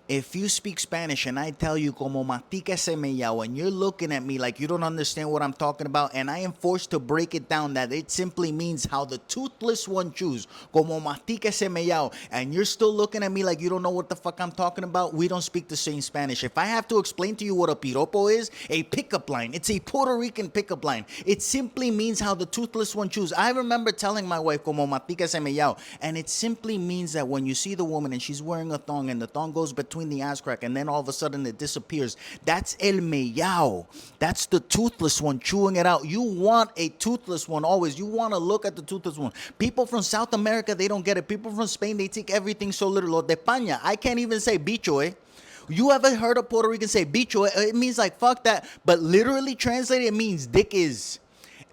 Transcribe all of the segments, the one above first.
if you speak Spanish and I tell you como mastica ese mellao and you're looking at me like you don't understand what I'm talking about and I am forced to break it down that it simply means how the toothless one chews, como mastica ese mellao, and you're still looking at me like you don't know what the fuck I'm talking about, we don't speak the same Spanish. If I have to explain to you what a piropo is, a pickup line, it's a Puerto Rican pickup line. It simply means how the toothless one chews. I remember telling my wife como mastica ese mellao, and it simply means that when you see the woman and she's wearing a thong and the thong goes between the ass crack and then all of a sudden it disappears, that's el mellao. That's the toothless one chewing it out. You want a toothless one always. You want to look at the toothless one. People from South America, they don't get it. People from Spain, they take everything so little. Lo de España, I can't even say bicho, eh? You ever heard a Puerto Rican say bicho? It means like fuck that, but literally translated, it means dick is.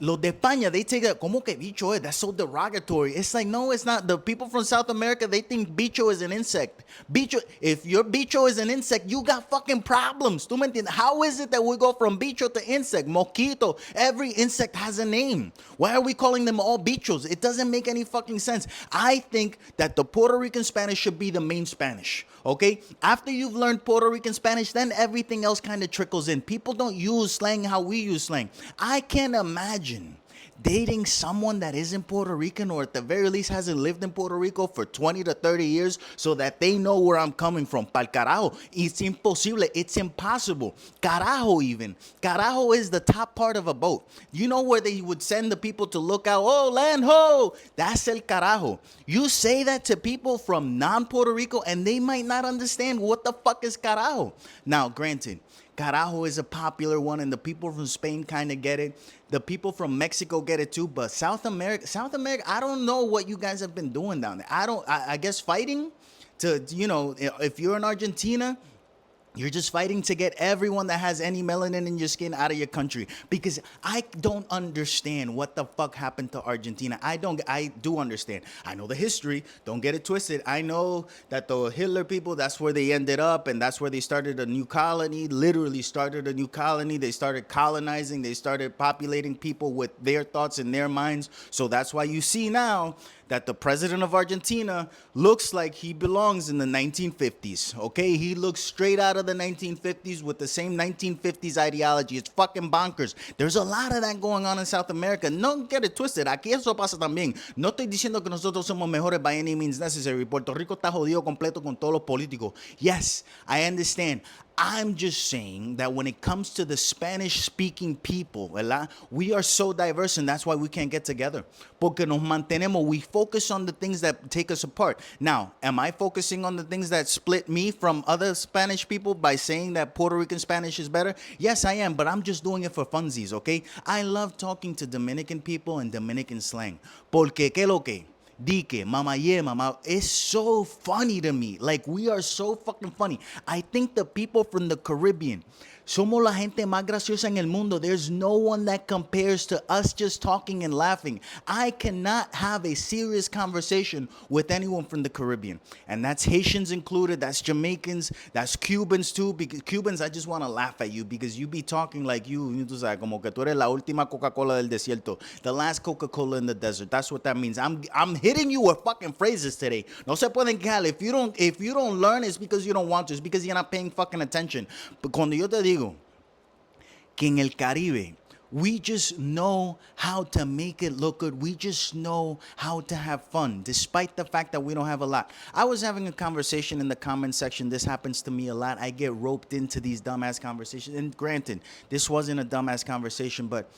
Los de España, they take that, como que bicho, that's so derogatory. It's like, no, it's not. The people from South America, they think bicho is an insect. Bicho, if your bicho is an insect, you got fucking problems. ¿Tú me entiendes? How is it that we go from bicho to insect? Mosquito, every insect has a name. Why are we calling them all bichos? It doesn't make any fucking sense. I think that the Puerto Rican Spanish should be the main Spanish. Okay? After you've learned Puerto Rican Spanish, then everything else kind of trickles in. People don't use slang how we use slang. I can't imagine dating someone that isn't Puerto Rican or at the very least hasn't lived in Puerto Rico for 20 to 30 years so that they know where I'm coming from. Pal carajo. It's imposible. It's impossible. Carajo even. Carajo is the top part of a boat. You know where they would send the people to look out, oh, land ho. That's el carajo. You say that to people from non-Puerto Rico and they might not understand what the fuck is carajo. Now, granted, carajo is a popular one and the people from Spain kind of get it. The people from Mexico get it too, but South America, I don't know what you guys have been doing down there. I guess fighting to, if you're in Argentina, you're just fighting to get everyone that has any melanin in your skin out of your country. Because I don't understand what the fuck happened to Argentina. I do understand. I know the history. Don't get it twisted. I know that the Hitler people, that's where they ended up. And that's where they started a new colony. Literally started a new colony. They started colonizing. They started populating people with their thoughts in their minds. So that's why you see now that the president of Argentina looks like he belongs in the 1950s, okay? He looks straight out of the 1950s with the same 1950s ideology. It's fucking bonkers. There's a lot of that going on in South America. Don't get it twisted. Aquí eso pasa también. No estoy diciendo que nosotros somos mejores by any means necessary. Puerto Rico está jodido completo con todos los políticos. Yes, I understand. I'm just saying that when it comes to the Spanish-speaking people, ¿verdad? We are so diverse, and that's why we can't get together. Porque nos mantenemos. We focus on the things that take us apart. Now, am I focusing on the things that split me from other Spanish people by saying that Puerto Rican Spanish is better? Yes, I am, but I'm just doing it for funsies, okay? I love talking to Dominican people and Dominican slang. Porque, ¿qué lo que? Dike, mama yeah, mama. It's so funny to me. Like, we are so fucking funny. I think the people from the Caribbean, somos la gente más graciosa en el mundo. There's no one that compares to us just talking and laughing. I cannot have a serious conversation with anyone from the Caribbean. And that's Haitians included, that's Jamaicans, that's Cubans too. Because Cubans, I just want to laugh at you because you be talking like you tú sabes, como que tú eres la última Coca-Cola del desierto. The last Coca-Cola in the desert. That's what that means. I'm hitting you with fucking phrases today. No se pueden quejar. If you don't learn, it's because you don't want to. It's because you're not paying fucking attention. But cuando yo te digo que en el Caribe, we just know how to make it look good. We just know how to have fun, despite the fact that we don't have a lot. I was having a conversation in the comment section. This happens to me a lot. I get roped into these dumbass conversations. And granted, this wasn't a dumbass conversation, but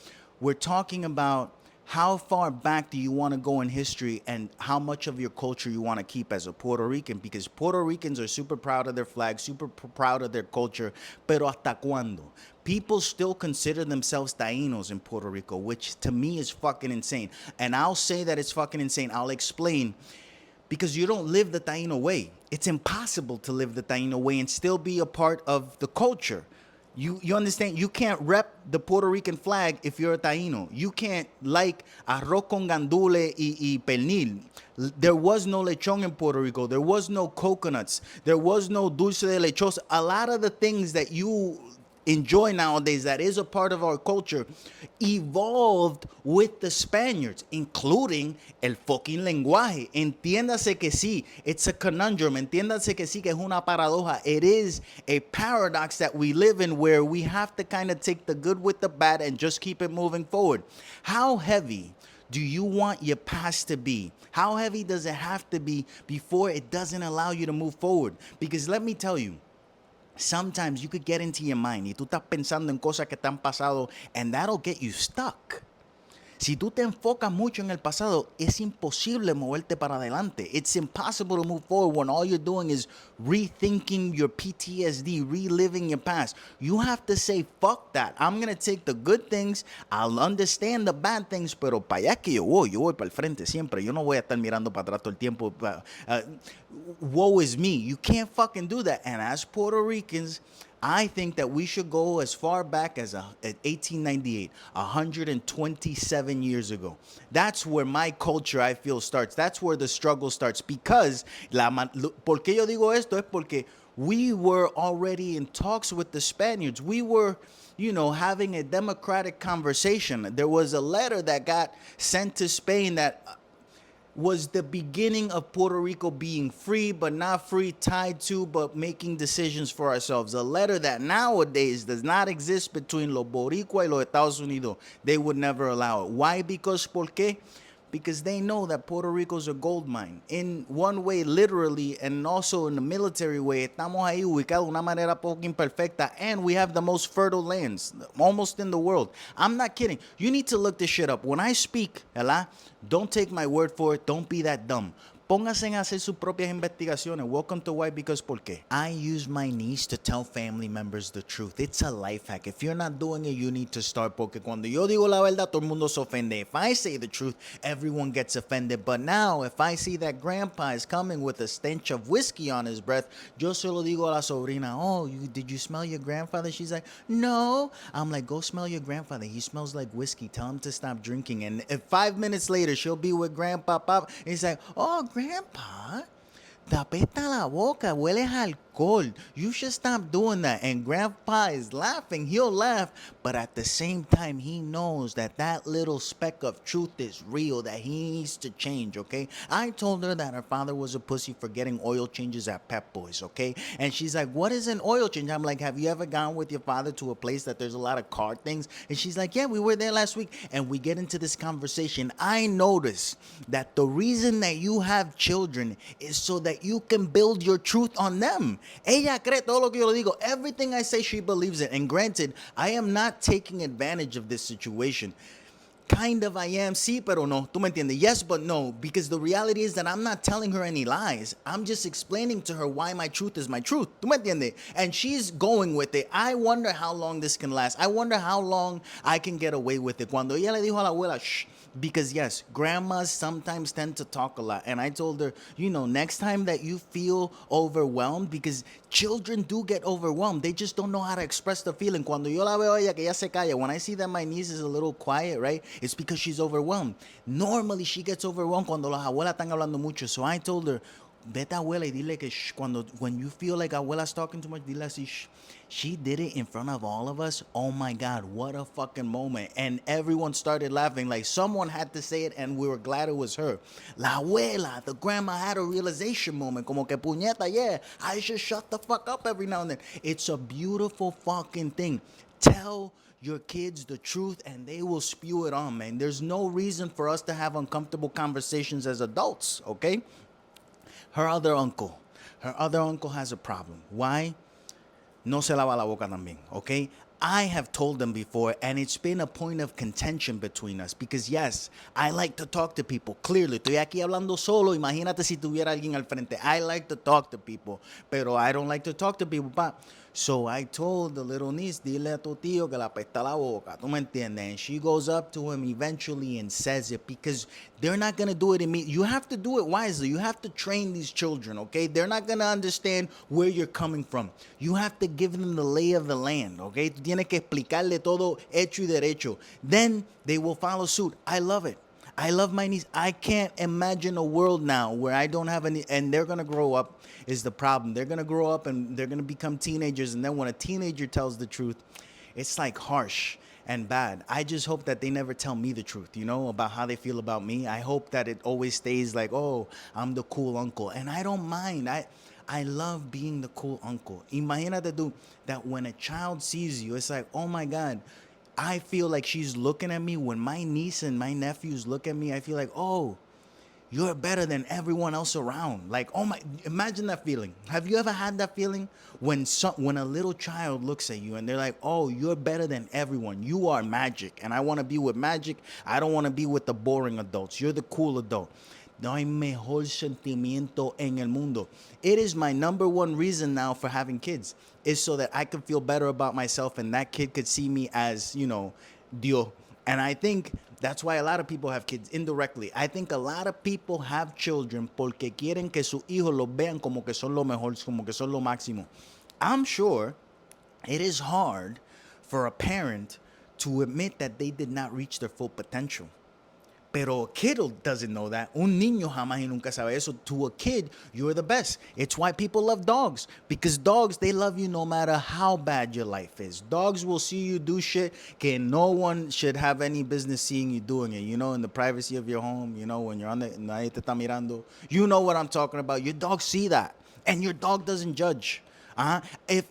we're talking about how far back do you want to go in history and how much of your culture you want to keep as a Puerto Rican? Because Puerto Ricans are super proud of their flag, super proud of their culture. Pero hasta cuándo? People still consider themselves Tainos in Puerto Rico, which to me is fucking insane. And I'll say that it's fucking insane. I'll explain. Because you don't live the Taino way. It's impossible to live the Taino way and still be a part of the culture. You understand? You can't rep the Puerto Rican flag if you're a Taino. You can't like arroz con gandule y pernil. There was no lechon in Puerto Rico. There was no coconuts. There was no dulce de lechosa. A lot of the things that you enjoy nowadays, that is a part of our culture, evolved with the Spaniards, including el fucking lenguaje. Entiéndase que sí, it's a conundrum. Entiéndase que sí, que es una paradoja. It is a paradox that we live in where we have to kind of take the good with the bad and just keep it moving forward. How heavy do you want your past to be? How heavy does it have to be before it doesn't allow you to move forward? Because let me tell you, sometimes you could get into your mind y tú estás pensando en cosas que te han pasado and that'll get you stuck. Si tú te enfocas mucho en el pasado, es imposible moverte para adelante. It's impossible to move forward when all you're doing is rethinking your PTSD, reliving your past. You have to say, fuck that. I'm going to take the good things, I'll understand the bad things, pero para allá que yo voy para el frente siempre. Yo no voy a estar mirando para atrás todo el tiempo. Woe is me. You can't fucking do that. And as Puerto Ricans, I think that we should go as far back as 1898, 127 years ago. That's where my culture, I feel, starts. That's where the struggle starts. Because, ¿por qué yo digo esto? Es porque we were already in talks with the Spaniards. We were, having a democratic conversation. There was a letter that got sent to Spain that was the beginning of Puerto Rico being free, but not free, tied to, but making decisions for ourselves. A letter that nowadays does not exist between los Boricua y los Estados Unidos. They would never allow it. Why? Because, ¿por qué? Because they know that Puerto Rico's a gold mine. In one way, literally, and also in the military way, estamos ahí ubicados de una manera poco imperfecta, and we have the most fertile lands, almost in the world. I'm not kidding. You need to look this shit up. When I speak, don't take my word for it. Don't be that dumb. Pónganse a hacer sus propias investigaciones. Welcome to Why Because Porque. I use my niece to tell family members the truth. It's a life hack. If you're not doing it, you need to start. Porque cuando yo digo la verdad, todo el mundo se ofende. If I say the truth, everyone gets offended. But now, if I see that grandpa is coming with a stench of whiskey on his breath, yo se lo digo a la sobrina, did you smell your grandfather? She's like, no. I'm like, go smell your grandfather. He smells like whiskey. Tell him to stop drinking. And if 5 minutes later, she'll be with grandpa, pop, and he's like, Grandpa, te apesta la boca, hueles a alcohol. You should stop doing that. And Grandpa is laughing. He'll laugh. But at the same time, he knows that that little speck of truth is real, that he needs to change, okay? I told her that her father was a pussy for getting oil changes at Pep Boys, okay? And she's like, what is an oil change? I'm like, have you ever gone with your father to a place that there's a lot of car things? And she's like, yeah, we were there last week. And we get into this conversation. I notice that the reason that you have children is so that you can build your truth on them. Ella cree todo lo que yo le digo. Everything I say, she believes it. And granted, I am not taking advantage of this situation. Kind of I am, sí, pero no. ¿Tú me entiendes? Yes, but no. Because the reality is that I'm not telling her any lies. I'm just explaining to her why my truth is my truth. ¿Tú me entiendes? And she's going with it. I wonder how long this can last. I wonder how long I can get away with it. Cuando ella le dijo a la abuela, shh. Because yes, grandmas sometimes tend to talk a lot. And I told her, next time that you feel overwhelmed, because children do get overwhelmed. They just don't know how to express the feeling. Cuando yo la veo a ella que ella se calla, when I see that my niece is a little quiet, right? It's because she's overwhelmed. Normally she gets overwhelmed cuando las abuelas están hablando mucho. So I told her, vete a abuela y dile que shh, when you feel like abuela's talking too much, dile así, shh. She did it in front of all of us. Oh my God, what a fucking moment. And everyone started laughing. Like someone had to say it and we were glad it was her. La abuela, the grandma had a realization moment. Como que puñeta, yeah, I should shut the fuck up every now and then. It's a beautiful fucking thing. Tell your kids the truth and they will spew it on, man. There's no reason for us to have uncomfortable conversations as adults, okay? Her other uncle has a problem. Why? No se lava la boca también, okay? I have told them before, and it's been a point of contention between us because, yes, I like to talk to people. Clearly, estoy aquí hablando solo. Imagínate si tuviera alguien al frente. I like to talk to people, pero I don't like to talk to people. So I told the little niece, dile a tu tío que le apesta la boca. ¿Tú me entiendes? And she goes up to him eventually and says it because they're not going to do it immediately. You have to do it wisely. You have to train these children, okay? They're not going to understand where you're coming from. You have to give them the lay of the land, okay? Tú tienes que explicarle todo hecho y derecho. Then they will follow suit. I love it. I love my niece. I can't imagine a world now where I don't have any, and they're gonna grow up. Is the problem? They're gonna grow up and they're gonna become teenagers, and then when a teenager tells the truth, it's like harsh and bad. I just hope that they never tell me the truth, about how they feel about me. I hope that it always stays like, oh, I'm the cool uncle, and I don't mind. I love being the cool uncle. Imagínate tú that when a child sees you, it's like, oh my God, I feel like she's looking at me. When my niece and my nephews look at me, I feel like, oh, you're better than everyone else around. Like, oh my, imagine that feeling. Have you ever had that feeling when a little child looks at you and they're like, oh, you're better than everyone. You are magic. And I want to be with magic. I don't want to be with the boring adults. You're the cool adult. No hay mejor sentimiento en el mundo. It is my number one reason now for having kids, is so that I could feel better about myself and that kid could see me as, Dios. And I think that's why a lot of people have kids indirectly. I think a lot of people have children porque quieren que sus hijos los vean como que son lo mejor, como que son lo máximo. I'm sure it is hard for a parent to admit that they did not reach their full potential. Pero a kid doesn't know that. Un niño jamás y nunca sabe eso. To a kid, you're the best. It's why people love dogs. Because dogs, they love you no matter how bad your life is. Dogs will see you do shit que no one should have any business seeing you doing it. In the privacy of your home, when you're on the, nadie te está mirando. You know what I'm talking about. Your dogs see that. And your dog doesn't judge. If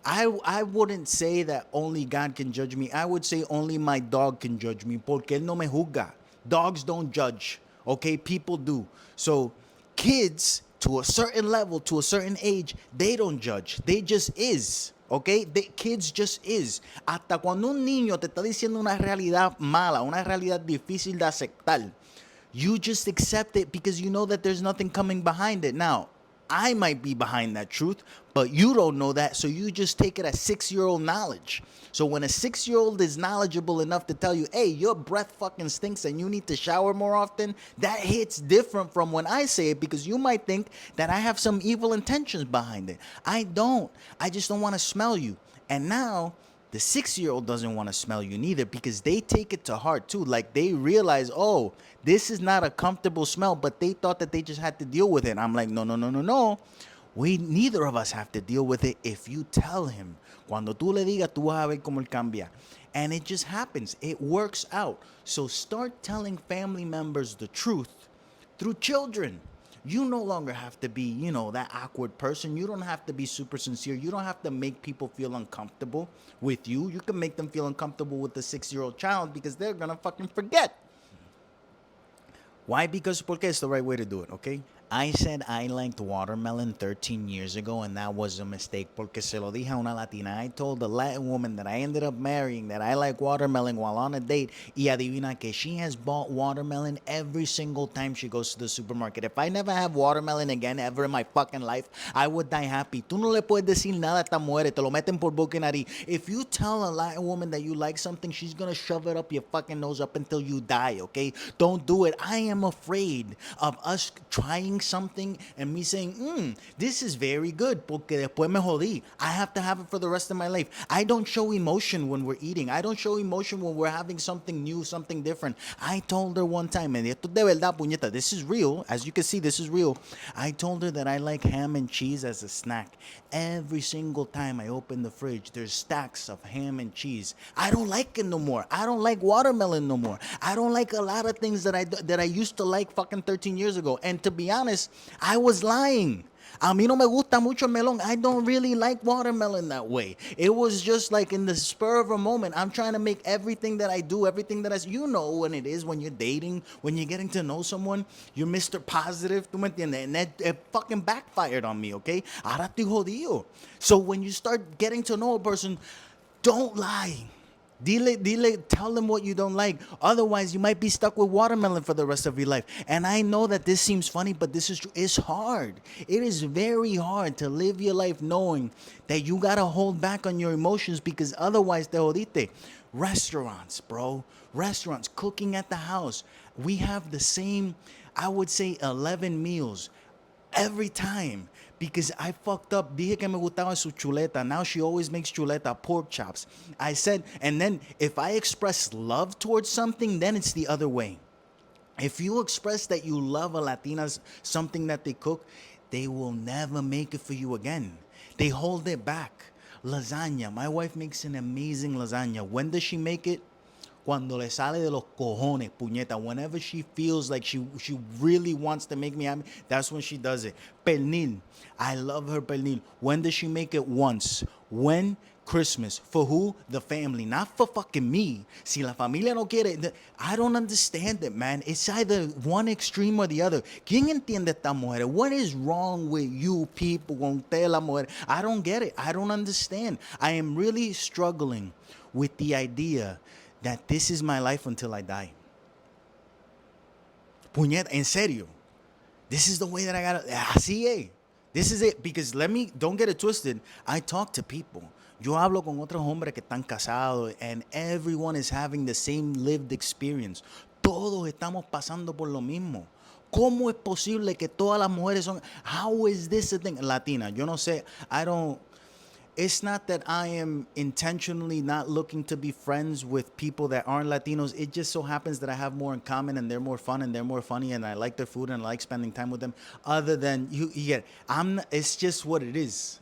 I wouldn't say that only God can judge me. I would say only my dog can judge me. Porque él no me juzga. Dogs don't judge, okay? People do. So kids, to a certain level, to a certain age, they don't judge. They just is, okay? Kids just is. Hasta cuando un niño te está diciendo una realidad mala, una realidad difícil de aceptar, you just accept it because you know that there's nothing coming behind it. Now, I might be behind that truth, but you don't know that, so you just take it as 6-year-old knowledge. So when a 6-year-old is knowledgeable enough to tell you, hey, your breath fucking stinks and you need to shower more often, that hits different from when I say it, because you might think that I have some evil intentions behind it. I don't. I just don't want to smell you. And now the 6-year-old doesn't want to smell you neither, because they take it to heart too. Like, they realize, oh, this is not a comfortable smell, but they thought that they just had to deal with it. I'm like, no. Neither of us have to deal with it if you tell him. Cuando tú le digas, tú vas a ver cómo él cambia. And it just happens. It works out. So start telling family members the truth through children. You no longer have to be, that awkward person. You don't have to be super sincere. You don't have to make people feel uncomfortable with you. You can make them feel uncomfortable with the 6-year-old child, because they're going to fucking forget. Why? Because porque it's the right way to do it, okay? I said I liked watermelon 13 years ago, and that was a mistake, porque se lo dije a una Latina. I told the Latin woman that I ended up marrying that I like watermelon while on a date, y adivina que she has bought watermelon every single time she goes to the supermarket. If I never have watermelon again ever in my fucking life, I would die happy. Tú no le puedes decir nada a esta mujer, te lo meten por boca y nariz. If you tell a Latin woman that you like something, she's gonna shove it up your fucking nose up until you die, okay? Don't do it. I am afraid of us trying something and me saying, this is very good, porque después me jodí. I have to have it for the rest of my life. I don't show emotion when we're eating. I don't show emotion when we're having something new, something different. I told her one time, and esto de verdad, puñeta, this is real. As you can see, this is real. I told her that I like ham and cheese as a snack. Every single time I open the fridge, there's stacks of ham and cheese. I don't like it no more. I don't like watermelon no more. I don't like a lot of things that I used to like fucking 13 years ago. And to be honest, I was lying. A mí no me gusta mucho el melón. I don't really like watermelon that way. It was just like in the spur of a moment. I'm trying to make everything that I do, everything that you know when it is, when you're dating, when you're getting to know someone, you're Mr. Positive, ¿tú me entiendes? And it fucking backfired on me, okay? Ahora estoy jodido. So when you start getting to know a person, don't lie. Tell them what you don't like. Otherwise, you might be stuck with watermelon for the rest of your life. And I know that this seems funny, but this is true. It's hard. It is very hard to live your life knowing that you got to hold back on your emotions, because otherwise, te jodiste. Restaurants, bro. Restaurants, cooking at the house. We have the same, I would say, 11 meals every time. Because I fucked up. Dije que me gustaba su chuleta. Now she always makes chuleta, pork chops. I said, and then if I express love towards something, then it's the other way. If you express that you love a Latina's something that they cook, they will never make it for you again. They hold it back. Lasagna. My wife makes an amazing lasagna. When does she make it? Cuando le sale de los cojones, puñeta. Whenever she feels like she really wants to make me happy, that's when she does it. Pernil. I love her pernil. When does she make it? Once. When? Christmas. For who? The family. Not for fucking me. Si la familia no quiere, I don't understand it, man. It's either one extreme or the other. ¿Quién entiende esta mujer? What is wrong with you people con ustedes la mujer? I don't get it. I don't understand. I am really struggling with the idea that this is my life until I die. Puñeta, en serio. This is the way that I gotta, así es. This is it. Because don't get it twisted. I talk to people. Yo hablo con otros hombres que están casados and everyone is having the same lived experience. Todos estamos pasando por lo mismo. ¿Cómo es posible que todas las mujeres son, how is this a thing? Latina, yo no sé, it's not that I am intentionally not looking to be friends with people that aren't Latinos. It just so happens that I have more in common and they're more fun and they're more funny and I like their food and I like spending time with them. Other than you get, it's just what it is.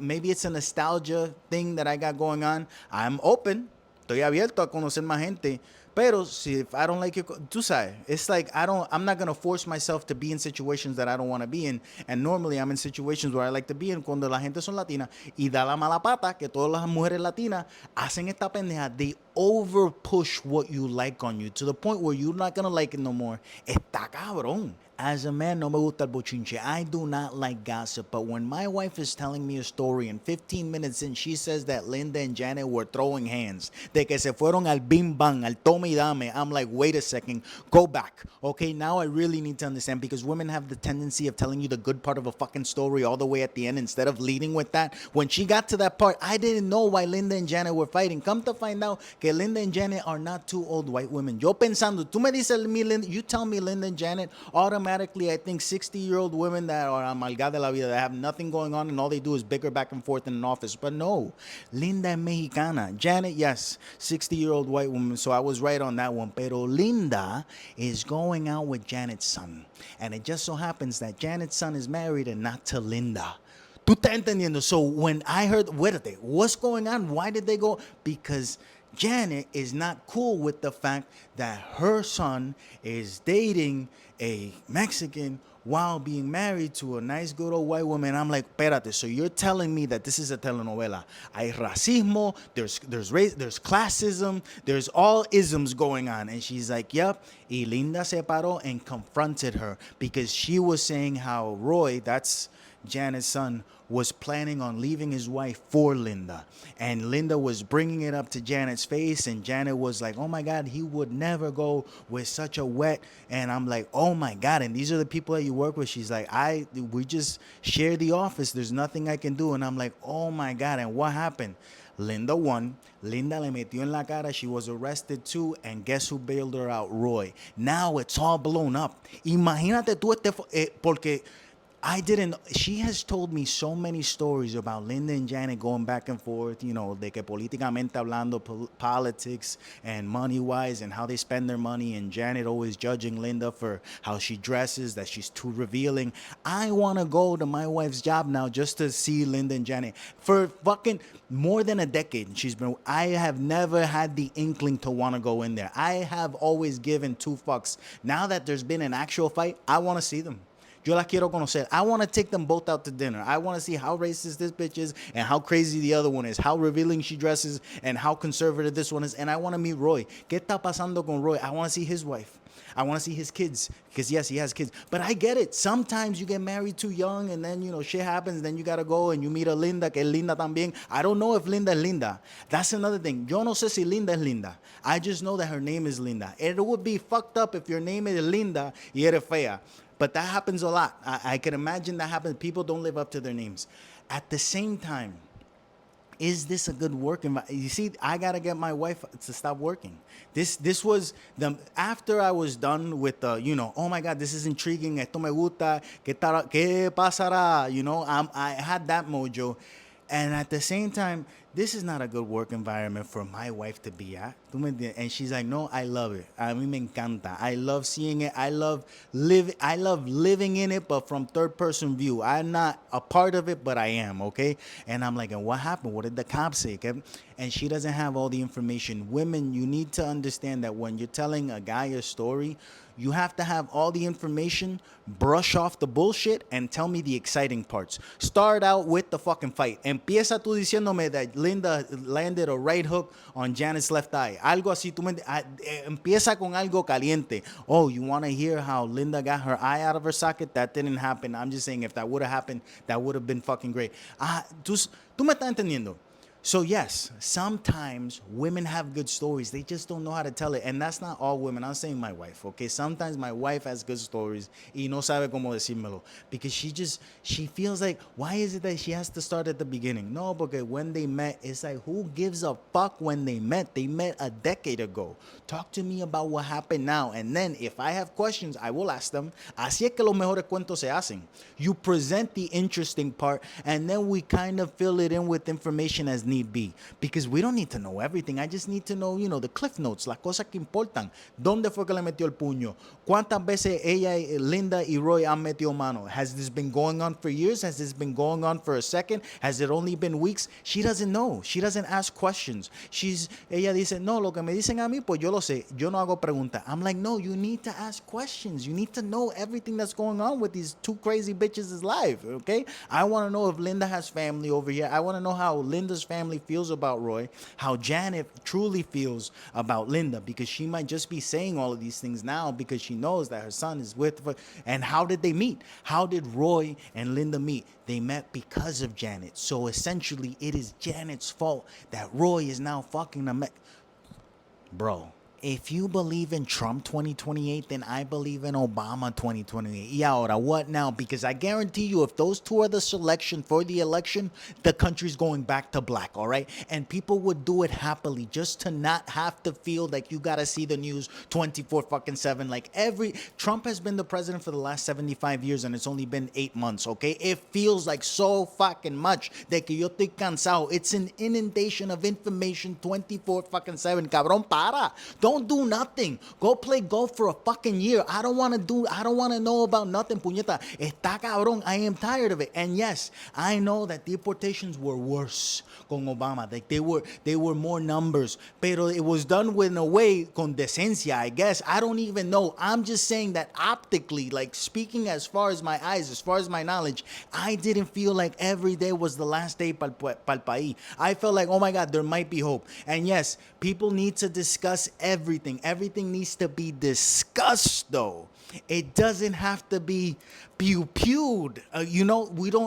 Maybe it's a nostalgia thing that I got going on. I'm open. Estoy abierto a conocer más gente. Pero if I don't like you, tú sabes, it's like I'm not going to force myself to be in situations that I don't want to be in. And normally I'm in situations where I like to be in cuando la gente son latinas y da la mala pata que todas las mujeres latinas hacen esta pendeja. They over push what you like on you to the point where you're not going to like it no more. Está cabrón. As a man, no me gusta el bochinche. I do not like gossip, but when my wife is telling me a story and 15 minutes in, she says that Linda and Janet were throwing hands, de que se fueron al bim bang, al tome y dame, I'm like, wait a second, go back. Okay, now I really need to understand because women have the tendency of telling you the good part of a fucking story all the way at the end instead of leading with that. When she got to that part, I didn't know why Linda and Janet were fighting. Come to find out que Linda and Janet are not two old white women. Yo pensando, tú me dices mi Linda, you tell me Linda and Janet automatically, I think 60-year-old women that are amalgada de la vida, that have nothing going on and all they do is bicker back and forth in an office. But no, Linda es mexicana. Janet, yes, 60-year-old white woman, so I was right on that one. Pero Linda is going out with Janet's son. And it just so happens that Janet's son is married and not to Linda. ¿Tú estás entendiendo? So when I heard, what's going on? Why did they go? Because Janet is not cool with the fact that her son is dating a Mexican while being married to a nice good old white woman. I'm like, espérate, so you're telling me that this is a telenovela. Hay racismo, there's race, there's classism, there's all isms going on. And she's like, yep. Y Linda se paró and confronted her because she was saying how Roy, that's Janet's son, was planning on leaving his wife for Linda. And Linda was bringing it up to Janet's face, and Janet was like, oh my God, he would never go with such a wet. And I'm like, oh my God. And these are the people that you work with. She's like, we just share the office. There's nothing I can do. And I'm like, oh my God. And what happened? Linda won. Linda le metió en la cara. She was arrested too. And guess who bailed her out? Roy. Now it's all blown up. Imagínate tú porque she has told me so many stories about Linda and Janet going back and forth, you know, de que políticamente hablando, politics and money-wise and how they spend their money, and Janet always judging Linda for how she dresses, that she's too revealing. I want to go to my wife's job now just to see Linda and Janet. For fucking more than a decade, I have never had the inkling to want to go in there. I have always given two fucks. Now that there's been an actual fight, I want to see them. Yo la quiero conocer. I want to take them both out to dinner. I want to see how racist this bitch is and how crazy the other one is, how revealing she dresses and how conservative this one is. And I want to meet Roy. ¿Qué está pasando con Roy? I want to see his wife. I want to see his kids because, yes, he has kids. But I get it. Sometimes you get married too young and then, you know, shit happens. Then you got to go and you meet a Linda que es linda también. I don't know if Linda es linda. That's another thing. Yo no sé si Linda es linda. I just know that her name is Linda. It would be fucked up if your name is Linda y eres fea. But that happens a lot. I can imagine that happens. People don't live up to their names. At the same time, is this a good work environment? You see, I got to get my wife to stop working. This was after I was done with the, you know, oh my God, this is intriguing. Esto me gusta. ¿Qué pasará? You know, I had that mojo. And at the same time, this is not a good work environment for my wife to be at. And she's like, no, I love it. A mí me encanta. I love seeing it. I love living in it, but from third person view. I'm not a part of it, but I am, okay? And I'm like, and what happened? What did the cops say? And she doesn't have all the information. Women, you need to understand that when you're telling a guy a story, you have to have all the information, brush off the bullshit, and tell me the exciting parts. Start out with the fucking fight. Empieza tú diciéndome that Linda landed a right hook on Janet's left eye. Algo así, empieza con algo caliente. Oh, you want to hear how Linda got her eye out of her socket? That didn't happen. I'm just saying if that would have happened, that would have been fucking great. Tú me estás entendiendo. So yes, sometimes women have good stories. They just don't know how to tell it. And that's not all women. I'm saying my wife, okay? Sometimes my wife has good stories y no sabe cómo decírmelo. Because she feels like, why is it that she has to start at the beginning? No, because when they met, it's like, who gives a fuck when they met? They met a decade ago. Talk to me about what happened now. And then if I have questions, I will ask them. Así es que los mejores cuentos se hacen. You present the interesting part, and then we kind of fill it in with information as need be, because we don't need to know everything. I just need to know, the cliff notes, las cosas que importan. ¿Dónde fue que le metió el puño? ¿Cuántas veces ella, Linda y Roy han metido mano? Has this been going on for years? Has this been going on for a second? Has it only been weeks? She doesn't know. She doesn't ask questions. Ella dice, no, lo que me dicen a mí, pues yo lo sé. Yo no hago preguntas. I'm like, no, you need to ask questions. You need to know everything that's going on with these two crazy bitches' life, okay? I want to know if Linda has family over here. I want to know how Linda's family feels about Roy, how Janet truly feels about Linda, because she might just be saying all of these things now because she knows that her son is with her. And how did they meet? How did Roy and Linda meet? They met because of Janet. So essentially, it is Janet's fault that Roy is now fucking a bro. If you believe in Trump 2028, then I believe in Obama 2028. Y ahora, what now? Because I guarantee you, if those two are the selection for the election, the country's going back to black, all right? And people would do it happily just to not have to feel like you gotta see the news 24/7. Like Trump has been the president for the last 75 years and it's only been 8 months, okay? It feels like so fucking much de que yo estoy cansado. It's an inundation of information 24/7. Cabrón, para. Don't do nothing. Go play golf for a fucking year. I don't want to know about nothing, puñeta. Está cabrón. I am tired of it. And yes, I know that deportations were worse con Obama. Like they were more numbers. Pero it was done with in a way con decencia, I guess. I don't even know. I'm just saying that optically, like speaking as far as my eyes, as far as my knowledge, I didn't feel like every day was the last day pal país. I felt like, oh my God, there might be hope. And yes, people need to discuss everything. Everything needs to be discussed, though. It doesn't have to be pew-pewed.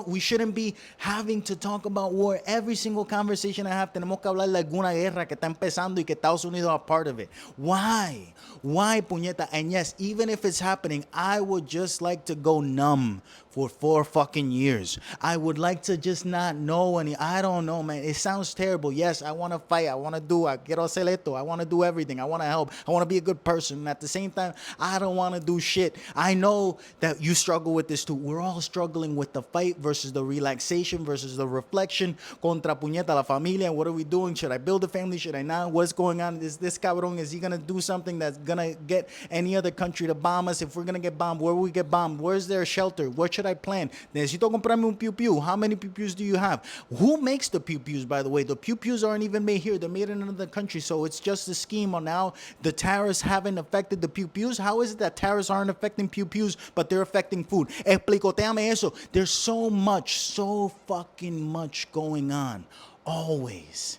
We shouldn't be having to talk about war. Every single conversation I have, tenemos que hablar de alguna guerra que está empezando y que Estados Unidos are part of it. Why? Why, puñeta? And yes, even if it's happening, I would just like to go numb for 4 fucking years. I would like to just not know I don't know, man. It sounds terrible. Yes, I want to fight. I quiero hacer esto. I want to do everything. I want to help. I want to be a good person. And at the same time, I don't want to do shit. I know that you struggle with this too. We're all struggling with the fight versus the relaxation versus the reflection. Contra puñeta la familia. What are we doing? Should I build a family? Should I not? What's going on? Is this cabrón, is he going to do something that's going to get any other country to bomb us? If we're going to get bombed, where will we get bombed? Where's there a shelter? What should I plan? Necesito comprarme un pew-pew. How many pew-pews do you have? Who makes the pew-pews, by the way? The pew-pews aren't even made here. They're made in another country. So it's just a scheme on now the tariffs haven't affected the pew-pews. How is it that tariffs aren't affecting pew-pews, but they're affecting food? Explicoteame eso. There's so fucking much going on. Always.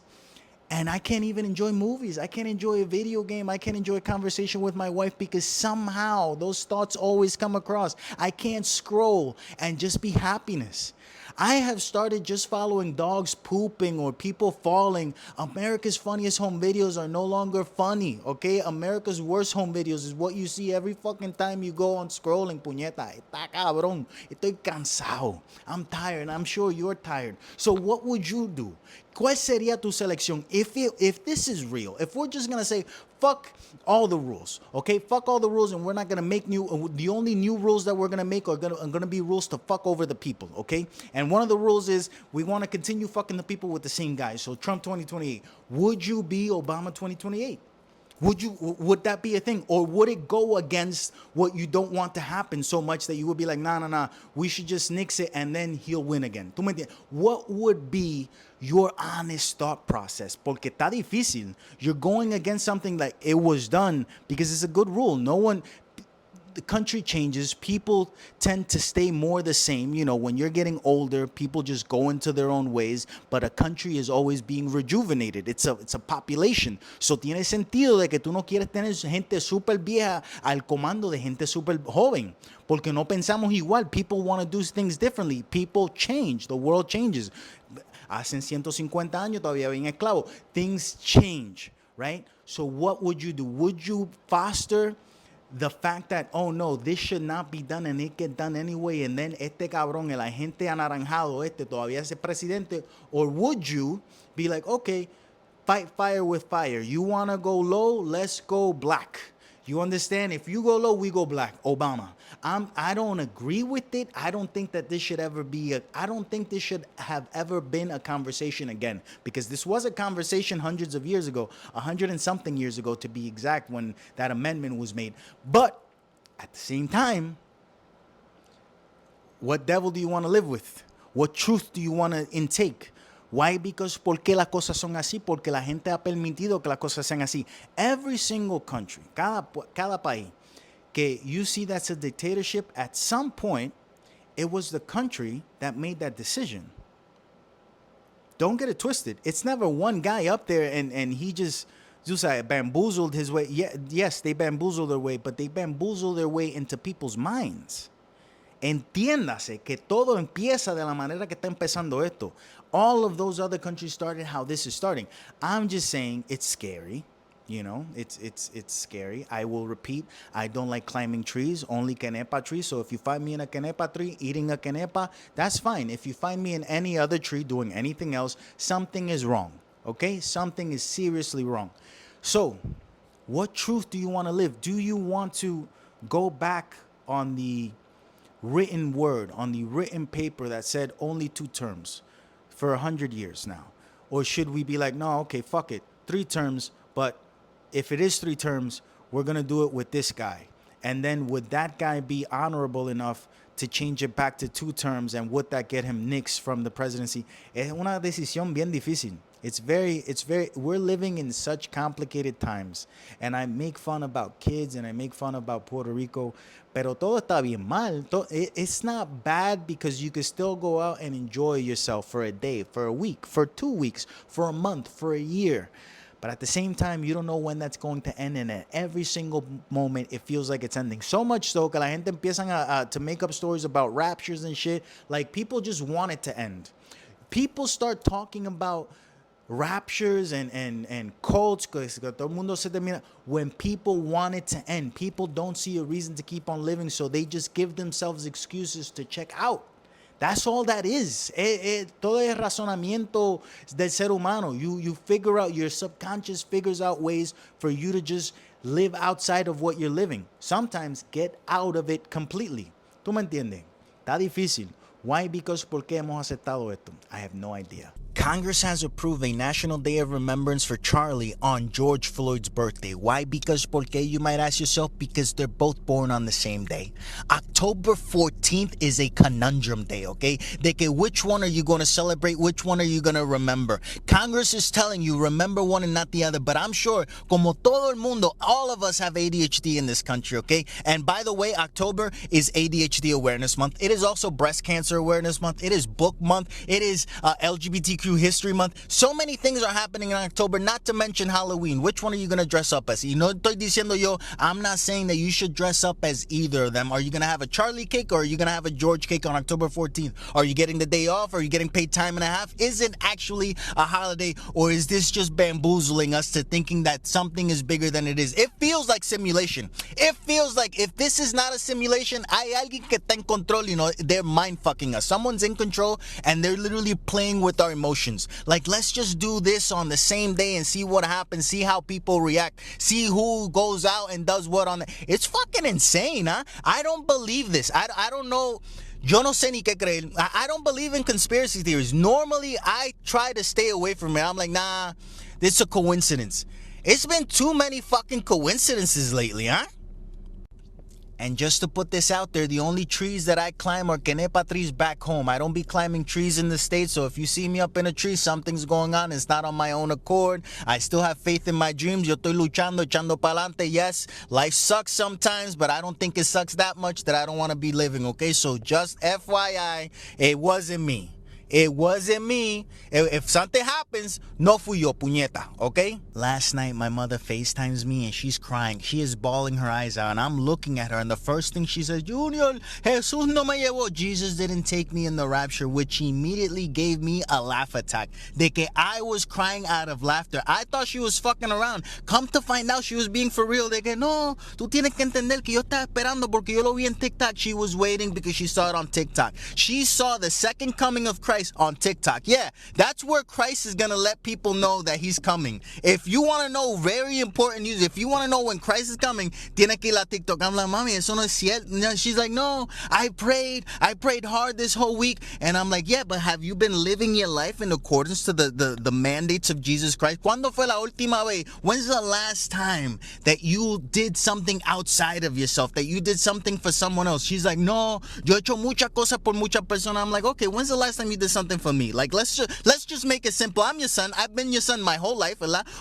And I can't even enjoy movies. I can't enjoy a video game. I can't enjoy a conversation with my wife because somehow those thoughts always come across. I can't scroll and just be happiness. I have started just following dogs pooping or people falling. America's funniest home videos are no longer funny, okay? America's worst home videos is what you see every fucking time you go on scrolling, puñeta. Está cabrón. Estoy cansado. I'm tired, and I'm sure you're tired. So what would you do? ¿Cuál sería tu selección? If this is real, if we're just going to say, fuck all the rules, okay? Fuck all the rules, and we're not gonna make the only new rules that we're gonna make are gonna be rules to fuck over the people, okay? And one of the rules is we wanna continue fucking the people with the same guys. So Trump 2028, would you be Obama 2028? Would that be a thing? Or would it go against what you don't want to happen so much that you would be like, nah, we should just nix it and then he'll win again? ¿Tú me entiendes? What would be your honest thought process? Porque está difícil. You're going against something like it was done because it's a good rule. The country changes. People tend to stay more the same. You know, when you're getting older, people just go into their own ways, but a country is always being rejuvenated. It's a population. So tiene sentido de que tú no quieres tener gente súper vieja al comando de gente súper joven, porque no pensamos igual. People want to do things differently. People change. The world changes. Hace 150 años todavía había esclavos. Things change, right? So what would you do? Would you foster the fact that, oh no, this should not be done and it get done anyway, and then este cabrón, el agente anaranjado todavía es presidente? Or would you be like, okay, fight fire with fire. You want to go low? Let's go black. You understand? If you go low, we go black. Obama. I don't agree with it. I don't think that this should ever be I don't think this should have ever been a conversation again, because this was a conversation hundreds of years ago, 100 and something years ago to be exact, when that amendment was made. But at the same time, what devil do you want to live with? What truth do you want to intake? Why? Because ¿por qué las cosas son así? Porque la gente ha permitido que las cosas sean así. Every single country, cada país que you see that's a dictatorship, at some point, it was the country that made that decision. Don't get it twisted. It's never one guy up there and he just bamboozled his way. Yeah, yes, they bamboozled their way, but they bamboozled their way into people's minds. Entiéndase que todo empieza de la manera que está empezando esto. All of those other countries started how this is starting. I'm just saying it's scary. You know, it's scary. I will repeat, I don't like climbing trees, only canepa trees. So if you find me in a canepa tree eating a canepa, that's fine. If you find me in any other tree doing anything else, something is wrong. Okay? Something is seriously wrong. So, what truth do you want to live? Do you want to go back on the written word, on the written paper that said only 2 terms for 100 years now? Or should we be like, no, okay, fuck it, 3 terms, but if it is 3 terms, we're going to do it with this guy? And then would that guy be honorable enough to change it back to 2 terms, and would that get him nixed from the presidency? Es una decisión bien difícil. It's very, we're living in such complicated times. And I make fun about kids and I make fun about Puerto Rico, pero todo está bien mal. It's not bad because you can still go out and enjoy yourself for a day, for a week, for 2 weeks, for a month, for a year. But at the same time, you don't know when that's going to end, and at every single moment, it feels like it's ending. So much so que la gente empiezan to make up stories about raptures and shit. Like, people just want it to end. People start talking about raptures and cults, que todo el mundo se termina, when people want it to end. People don't see a reason to keep on living, so they just give themselves excuses to check out. That's all that is. Todo es razonamiento del ser humano. You figure out, your subconscious figures out ways for you to just live outside of what you're living. Sometimes get out of it completely. ¿Tú me entiendes? Está difícil. Why? Because ¿por qué hemos aceptado esto? I have no idea. Congress has approved a National Day of Remembrance for Charlie on George Floyd's birthday. Why? Because Porque, you might ask yourself, because they're both born on the same day. October 14th is a conundrum day, okay? De que which one are you going to celebrate? Which one are you going to remember? Congress is telling you remember one and not the other, but I'm sure, como todo el mundo, all of us have ADHD in this country, okay? And by the way, October is ADHD Awareness Month. It is also Breast Cancer Awareness Month. It is Book Month. It is LGBTQ History Month. So many things are happening in October, not to mention Halloween. Which one are you going to dress up as? Y no estoy diciendo yo, I'm not saying that you should dress up as either of them. Are you going to have a Charlie cake, or are you gonna have a George cake on October 14th? Are you getting the day off? Are you getting paid time and a half? Is it actually a holiday, or is this just bamboozling us to thinking that something is bigger than it is? It feels like simulation. It feels like if this is not a simulation, hay alguien que está en control, they're mind fucking us. Someone's in control and they're literally playing with our emotions. Like, let's just do this on the same day and see what happens, see how people react, see who goes out and does what on the... It's fucking insane, huh? I don't believe this. I don't know. Yo no sé ni qué creer. I don't believe in conspiracy theories. Normally, I try to stay away from it. I'm like, nah, this is a coincidence. It's been too many fucking coincidences lately, huh? And just to put this out there, the only trees that I climb are quenepa trees back home. I don't be climbing trees in the States, so if you see me up in a tree, something's going on. It's not on my own accord. I still have faith in my dreams. Yo estoy luchando, echando pa'lante. Yes, life sucks sometimes, but I don't think it sucks that much that I don't want to be living, okay? So just FYI, it wasn't me. It wasn't me. If something happens, no fui yo, puñeta, okay? Last night, my mother FaceTimes me and she's crying. She is bawling her eyes out, and I'm looking at her, and the first thing she says, Junior, Jesus no me llevó. Jesus didn't take me in the rapture, which immediately gave me a laugh attack. De que I was crying out of laughter. I thought she was fucking around. Come to find out she was being for real. De que no, tú tienes que entender que yo estaba esperando porque yo lo vi en TikTok. She was waiting because she saw it on TikTok. She saw the second coming of Christ on TikTok. Yeah, that's where Christ is gonna let people know that he's coming. If you want to know very important news, if you want to know when Christ is coming, tiene que ir a TikTok. I'm like, mami, eso no es cierto. She's like, no, I prayed hard this whole week. And I'm like, yeah, but have you been living your life in accordance to the mandates of Jesus Christ? ¿Cuándo fue la última vez? When's the last time that you did something outside of yourself, that you did something for someone else? She's like, no, yo he hecho muchas cosas por muchas personas. I'm like, okay, when's the last time you did something for me? Like, let's just make it simple. I'm your son. I've been your son my whole life.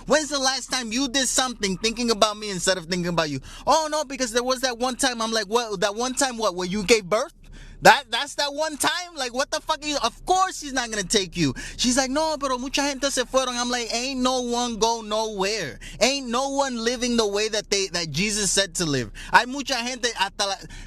When's the last time you did something thinking about me instead of thinking about you? Oh no, because there was that one time. I'm like, what? That one time what? Where you gave birth? That's that one time? Like, what the fuck are you? Of course he's not gonna take you. She's like, no, pero mucha gente se fueron. I'm like, ain't no one go nowhere. Ain't no one living the way that Jesus said to live. Hay mucha gente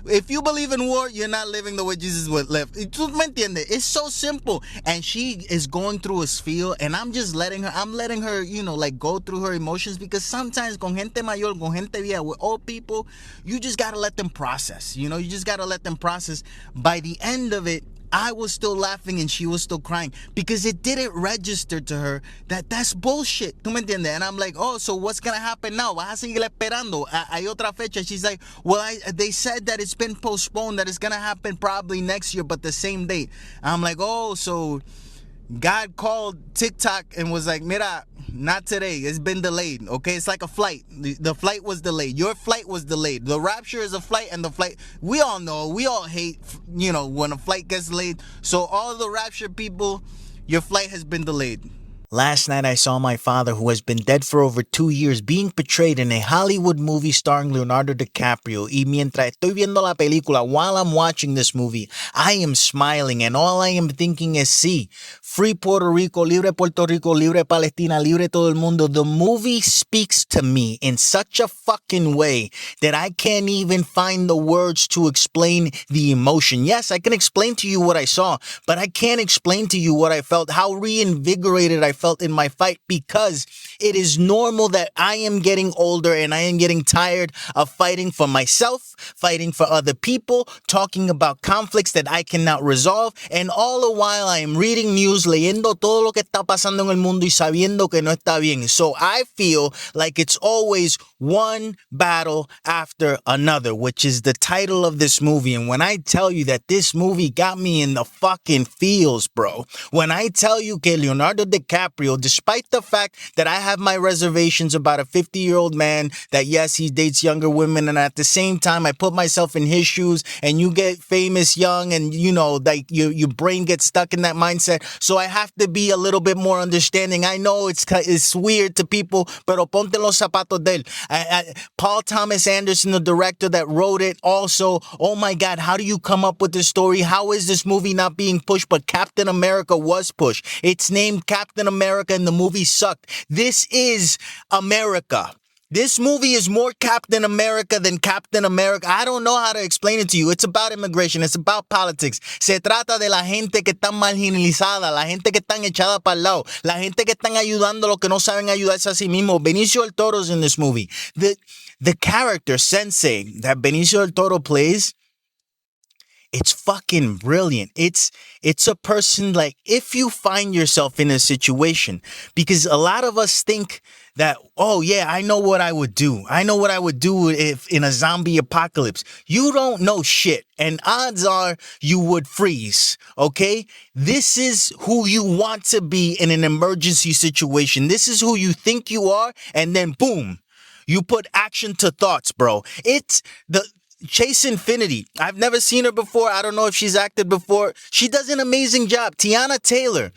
if you believe in war, you're not living the way Jesus would live. ¿Tú me entiendes? It's so simple. And she is going through a spiel, and I'm letting her, like, go through her emotions, because sometimes con gente mayor, con gente vieja, with old people, you just gotta let them process. You just gotta let them process. By the end of it, I was still laughing and she was still crying, because it didn't register to her that that's bullshit. ¿Tú me entiendes? And I'm like, oh, so what's going to happen now? ¿Vas a seguir esperando? Hay otra fecha. She's like, well, they said that it's been postponed, that it's going to happen probably next year, but the same date. I'm like, oh, so God called TikTok and was like, mira, not today. It's been delayed. Okay, it's like a flight. The flight was delayed. Your flight was delayed. The rapture is a flight, and the flight, we all know, we all hate, when a flight gets delayed. So all the rapture people, your flight has been delayed. Last night I saw my father, who has been dead for over 2 years, being portrayed in a Hollywood movie starring Leonardo DiCaprio. Y mientras estoy viendo la película, while I'm watching this movie, I am smiling, and all I am thinking is, sí, free Puerto Rico, libre Puerto Rico, libre Palestina, libre todo el mundo. The movie speaks to me in such a fucking way that I can't even find the words to explain the emotion. Yes, I can explain to you what I saw, but I can't explain to you what I felt, how reinvigorated I felt in my fight, because it is normal that I am getting older and I am getting tired of fighting for myself, fighting for other people, talking about conflicts that I cannot resolve, and all the while I am reading news, leyendo todo lo que está pasando en el mundo y sabiendo que no está bien. So I feel like it's always one battle after another, which is the title of this movie. And when I tell you that this movie got me in the fucking feels, bro, when I tell you que Leonardo DiCaprio, despite the fact that I have my reservations about a 50-year-old man, that yes, he dates younger women, and at the same time I put myself in his shoes, and you get famous young, and like your brain gets stuck in that mindset. So I have to be a little bit more understanding. I know it's weird to people, pero ponte los zapatos de él. Paul Thomas Anderson, the director that wrote it, also, oh my God, how do you come up with this story? How is this movie not being pushed? But Captain America was pushed. It's named Captain America and the movie sucked. This is America. This movie is more Captain America than Captain America. I don't know how to explain it to you. It's about immigration. It's about politics. Se trata de la gente que está marginalizada, la gente que están echada para el lado, la gente que están ayudando a los que no saben ayudarse a sí mismos. Benicio del Toro's in this movie. The character, Sensei, that Benicio del Toro plays, it's fucking brilliant. It's a person like, if you find yourself in a situation, because a lot of us think that, oh yeah, I know what I would do. I know what I would do if in a zombie apocalypse. You don't know shit. And odds are you would freeze. Okay? This is who you want to be in an emergency situation. This is who you think you are. And then boom, you put action to thoughts, bro. It's the Chase Infinity. I've never seen her before. I don't know if she's acted before. She does an amazing job. Tiana Taylor.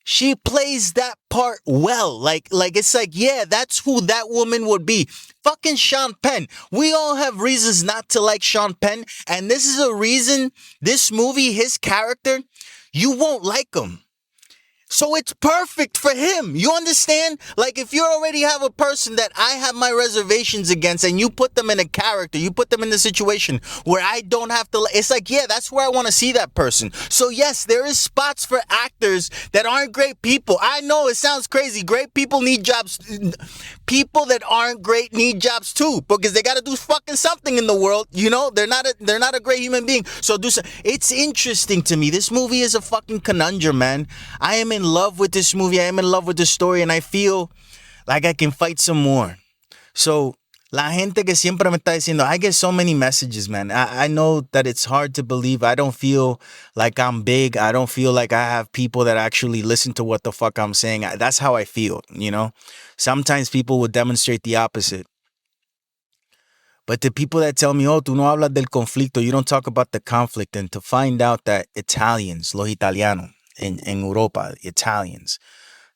She plays that part well. Like it's like, yeah, that's who that woman would be. Fucking Sean Penn. We all have reasons not to like Sean Penn. And this is a reason, this movie, his character, you won't like him. So it's perfect for him. You understand? Like, if you already have a person that I have my reservations against and you put them in a character, you put them in the situation where I don't have to, it's like, yeah, that's where I want to see that person. So yes, there is spots for actors that aren't great people. I know it sounds crazy. Great people need jobs. People that aren't great need jobs too, because they got to do fucking something in the world. You know, they're not a great human being. So it's interesting to me. This movie is a fucking conundrum, man. I am in love with this movie. I am in love with the story, and I feel like I can fight some more. So, la gente que siempre me está diciendo, I get so many messages, man. I know that it's hard to believe. I don't feel like I'm big. I don't feel like I have people that actually listen to what the fuck I'm saying. That's how I feel, you know? Sometimes people will demonstrate the opposite. But the people that tell me, oh, tú no hablas del conflicto, you don't talk about the conflict, and to find out that Italians, los italianos, in Europa, Italians,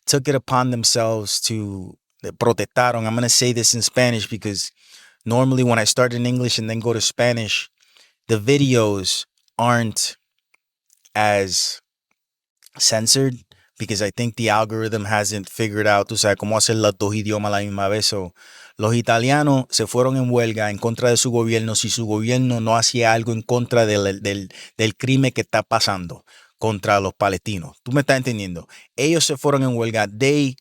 took it upon themselves to protestaron. I'm going to say this in Spanish because normally when I start in English and then go to Spanish, the videos aren't as censored because I think the algorithm hasn't figured out, tú sabes, cómo hacer los dos idiomas a la misma vez. So, los italianos se fueron en huelga en contra de su gobierno si su gobierno no hacía algo en contra del crimen que está pasando contra los palestinos. ¿Tú me estás entendiendo? Ellos se fueron en huelga. They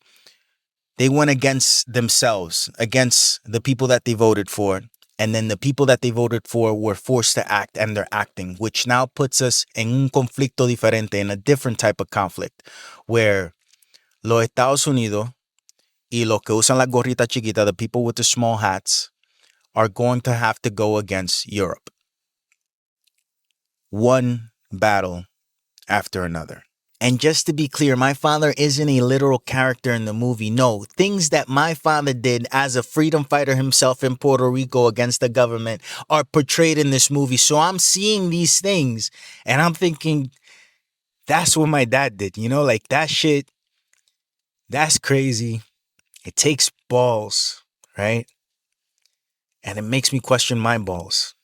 went against themselves, against the people that they voted for. And then the people that they voted for were forced to act, and they're acting, which now puts us en un conflicto diferente, in a different type of conflict, where los Estados Unidos y los que usan las gorritas chiquitas, the people with the small hats, are going to have to go against Europe. One battle after another. And just to be clear, my father isn't a literal character in the movie. No, things that my father did as a freedom fighter himself in Puerto Rico against the government are portrayed in this movie. So I'm seeing these things and I'm thinking, that's what my dad did. You know, like that shit, that's crazy. It takes balls, right? And it makes me question my balls.